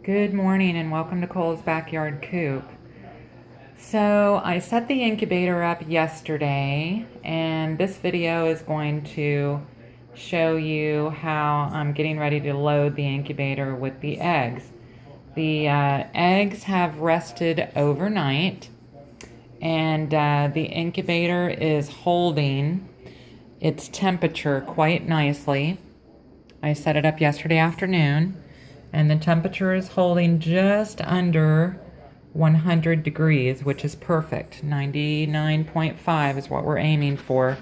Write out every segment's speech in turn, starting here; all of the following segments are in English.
Good morning and welcome to Cole's Backyard Coop. So I set the incubator up yesterday, and this video is going to show you how I'm getting ready to load the incubator with the eggs. The eggs have rested overnight, and the incubator is holding its temperature quite nicely. I set it up yesterday afternoon, and the temperature is holding just under 100 degrees, which is perfect. 99.5 is what we're aiming for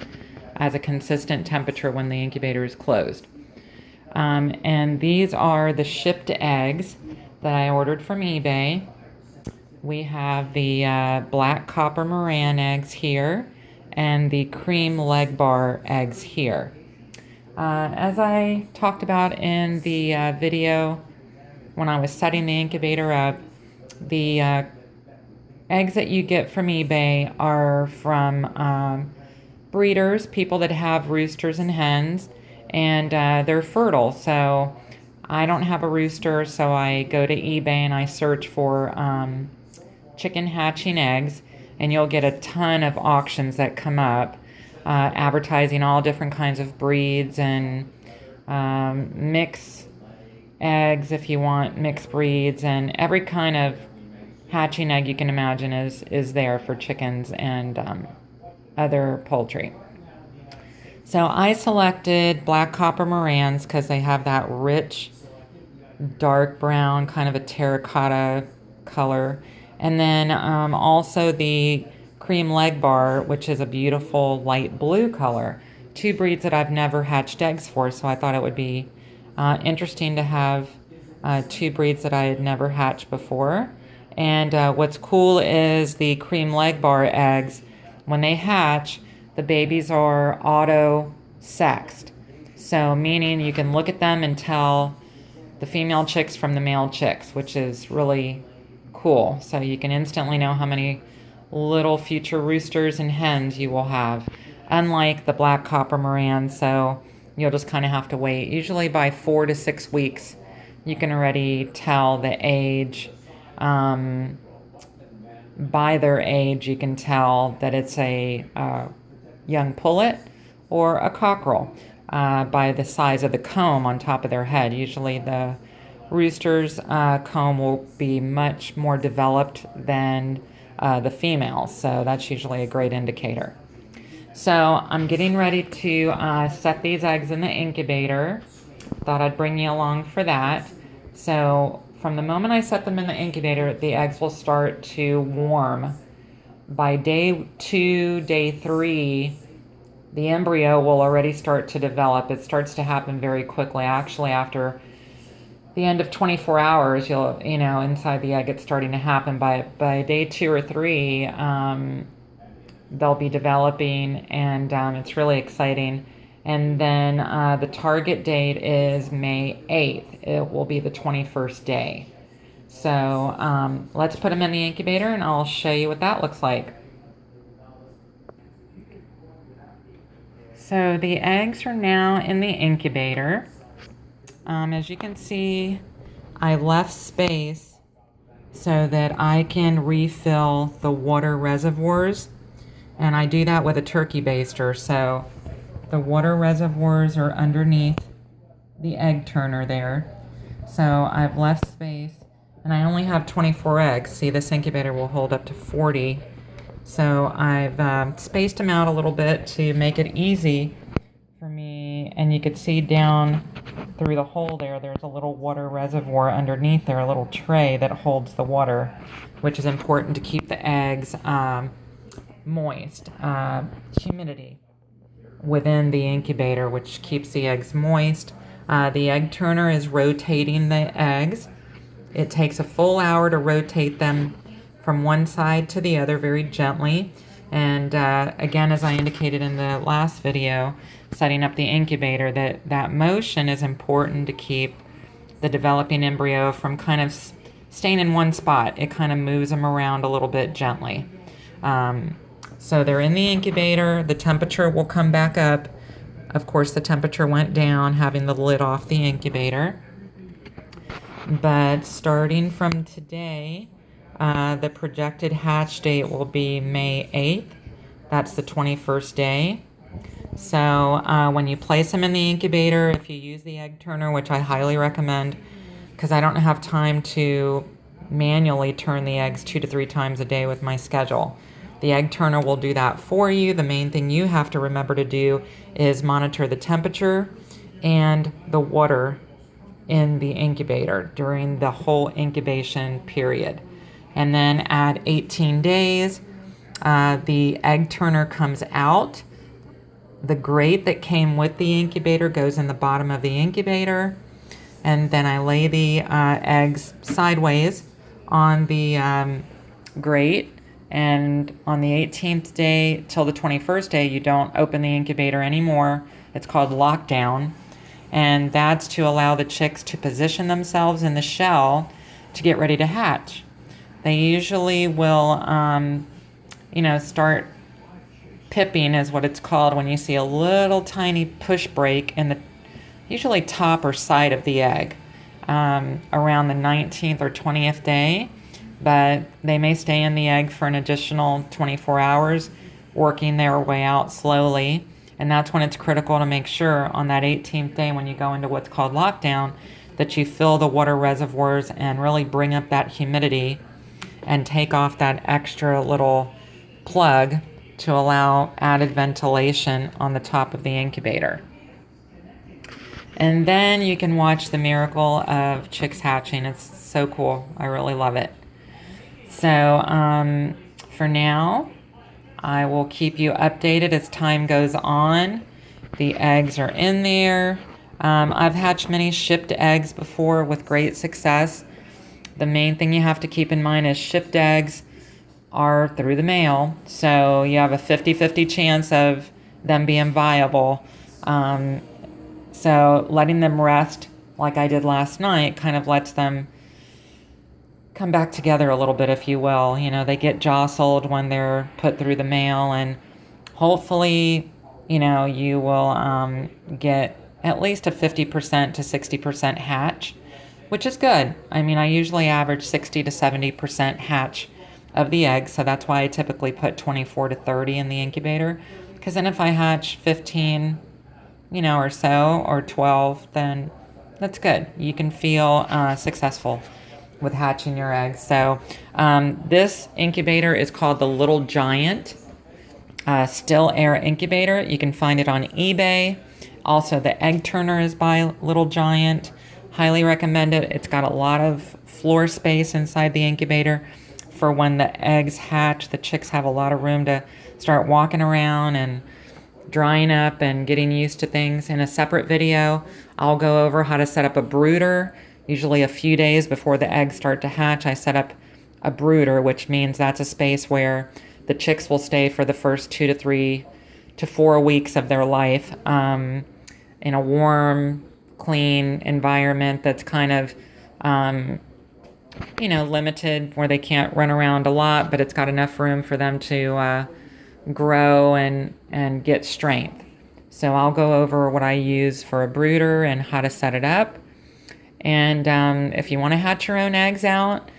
as a consistent temperature when the incubator is closed. And these are the shipped eggs that I ordered from eBay. We have the black copper Moran eggs here and the cream leg bar eggs here. As I talked about in the video when I was setting the incubator up, the eggs that you get from eBay are from breeders, people that have roosters and hens, and they're fertile. So I don't have a rooster, so I go to eBay and I search for chicken hatching eggs, and you'll get a ton of auctions that come up advertising all different kinds of breeds and mix eggs if you want mixed breeds, and every kind of hatching egg you can imagine is there for chickens and other poultry. So I selected black copper Morans because they have that rich dark brown, kind of a terracotta color, and then also the cream leg bar, which is a beautiful light blue color. Two breeds that I've never hatched eggs for, so I thought it would be interesting to have two breeds that I had never hatched before. And what's cool is the cream leg bar eggs, when they hatch, the babies are auto-sexed. So meaning you can look at them and tell the female chicks from the male chicks, which is really cool. So you can instantly know how many little future roosters and hens you will have, unlike the black copper Moran. So you'll just kind of have to wait. Usually by 4 to 6 weeks, you can already tell the age. By their age, you can tell that it's a young pullet or a cockerel by the size of the comb on top of their head. Usually the rooster's comb will be much more developed than the female, so that's usually a great indicator. So I'm getting ready to set these eggs in the incubator. Thought I'd bring you along for that. So from the moment I set them in the incubator, the eggs will start to warm. By day 2, day 3, the embryo will already start to develop. It starts to happen very quickly. Actually, after the end of 24 hours, inside the egg, it's starting to happen. By day 2 or 3, they'll be developing, and it's really exciting. And then the target date is May 8th. It will be the 21st day. So let's put them in the incubator, and I'll show you what that looks like. So the eggs are now in the incubator. As you can see, I left space so that I can refill the water reservoirs, and I do that with a turkey baster. So the water reservoirs are underneath the egg turner there. So I've left space, and I only have 24 eggs. See, this incubator will hold up to 40. So I've spaced them out a little bit to make it easy for me. And you can see down through the hole there's a little water reservoir underneath there, a little tray that holds the water, which is important to keep the eggs moist. Humidity within the incubator, which keeps the eggs moist. The egg turner is rotating the eggs. It takes a full hour to rotate them from one side to the other very gently. And again, as I indicated in the last video, setting up the incubator, that motion is important to keep the developing embryo from kind of staying in one spot. It kind of moves them around a little bit gently. So they're in the incubator. The temperature will come back up. Of course, the temperature went down, having the lid off the incubator. but starting from today, the projected hatch date will be May 8th. That's the 21st day. So when you place them in the incubator, if you use the egg turner, which I highly recommend, because I don't have time to manually turn the eggs 2 to 3 times a day with my schedule. The egg turner will do that for you. The main thing you have to remember to do is monitor the temperature and the water in the incubator during the whole incubation period. And then at 18 days, the egg turner comes out. The grate that came with the incubator goes in the bottom of the incubator. And then I lay the eggs sideways on the grate. And on the 18th day till the 21st day, you don't open the incubator anymore. It's called lockdown. And that's to allow the chicks to position themselves in the shell to get ready to hatch. They usually will, start pipping is what it's called when you see a little tiny push break in the usually top or side of the egg around the 19th or 20th day. But they may stay in the egg for an additional 24 hours, working their way out slowly. And that's when it's critical to make sure on that 18th day when you go into what's called lockdown that you fill the water reservoirs and really bring up that humidity and take off that extra little plug to allow added ventilation on the top of the incubator. And then you can watch the miracle of chicks hatching. It's so cool. I really love it. So for now, I will keep you updated as time goes on. The eggs are in there. I've hatched many shipped eggs before with great success. The main thing you have to keep in mind is shipped eggs are through the mail. So you have a 50-50 chance of them being viable. So letting them rest like I did last night kind of lets them come back together a little bit, if you will. You know, they get jostled when they're put through the mail, and hopefully, you will get at least a 50% to 60% hatch, which is good. I mean, I usually average 60 to 70% hatch of the eggs, so that's why I typically put 24 to 30 in the incubator, because then if I hatch 15, or so, or 12, then that's good. You can feel successful with hatching your eggs. So this incubator is called the Little Giant Still Air Incubator. You can find it on eBay. Also, the egg turner is by Little Giant. Highly recommend it. It's got a lot of floor space inside the incubator for when the eggs hatch. The chicks have a lot of room to start walking around and drying up and getting used to things. In a separate video, I'll go over how to set up a brooder. Usually a few days before the eggs start to hatch, I set up a brooder, which means that's a space where the chicks will stay for the first 2 to 3 to 4 weeks of their life in a warm, clean environment that's kind of, limited, where they can't run around a lot, but it's got enough room for them to grow and get strength. So I'll go over what I use for a brooder and how to set it up. And if you want to hatch your own eggs out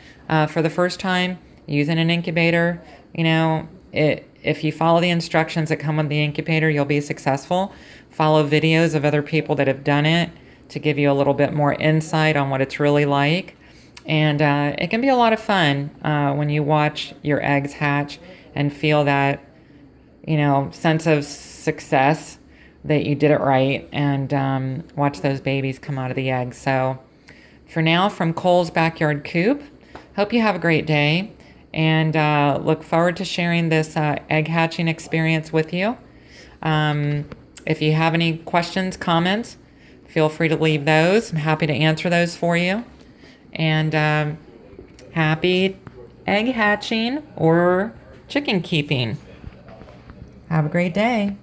for the first time using an incubator, if you follow the instructions that come with the incubator, you'll be successful. Follow videos of other people that have done it to give you a little bit more insight on what it's really like. And it can be a lot of fun when you watch your eggs hatch and feel that, sense of success that you did it right, and watch those babies come out of the eggs. So for now, from Cole's Backyard Coop, hope you have a great day, and look forward to sharing this egg hatching experience with you. If you have any questions, comments, feel free to leave those. I'm happy to answer those for you. And happy egg hatching or chicken keeping. Have a great day.